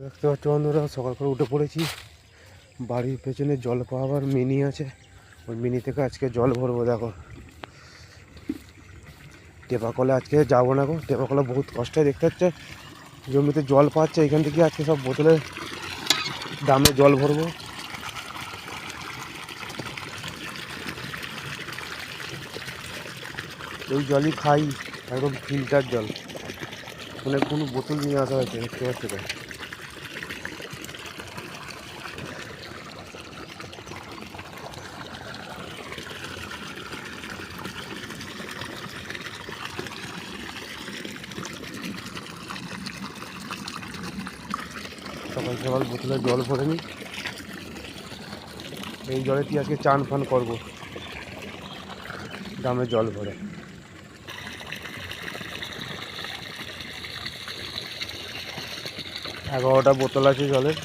দেখতে পাচ্ছ বন্ধুরা, সকাল করে উঠে পড়েছি। বাড়ির পেছনে জল পাওয়ার মিনি আছে, ওই মিনি থেকে আজকে জল ভরবো। দেখো টেপাকলে আজকে যাবো না গো, টেপাকলে বহুত কষ্টে দেখতে হচ্ছে, জমিতে জল পাচ্ছে। এখান থেকে আজকে সব বোতলে দামে জল ভরবো। এই জলই খাই, একদম ফিল্টার জল। অনেকগুলো বোতল নিয়ে আসা হয়েছে, দেখতে পাচ্ছি তো। সকাল সকাল বোতলে জল ভরে নিই, এই জলে তুই আজকে চান ফান করবো দামে জল ভরে। 11টা বোতল আছে জলের।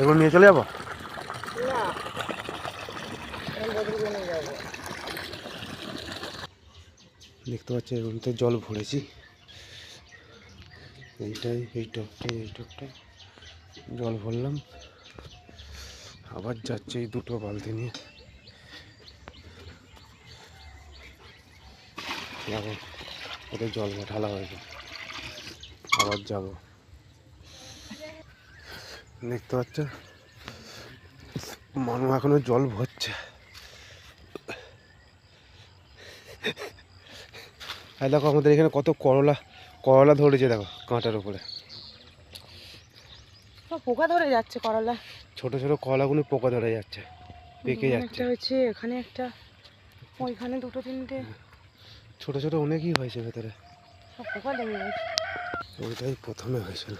এগুলো নিয়ে চলে যাবো। দেখতে পাচ্ছি এগুলোতে জল ভরেছি, এই টপটাই জল ভরলাম। আবার যাচ্ছে এই দুটো বালতি নিয়ে। দেখো ওদের জল ঢালা হয়েছে, আবার যাব। দেখতে পাচ্ছ মানুষ এখনো জল ভরছে। আর দেখো আমাদের এখানে কত করলা ধরেছে, দেখো কাঁটার উপরে পোকা ধরে যাচ্ছে। করলা ছোট ছোট করলাগুলো পোকা ধরে যাচ্ছে, পেকে যাচ্ছে। হয়েছে এখানে একটা, ওইখানে দুটো তিনটে ছোট ছোট অনেকই হয়েছে ভেতরে, সব পোকা লেগে গেছে। ওইটাই প্রথমে হয়েছিল।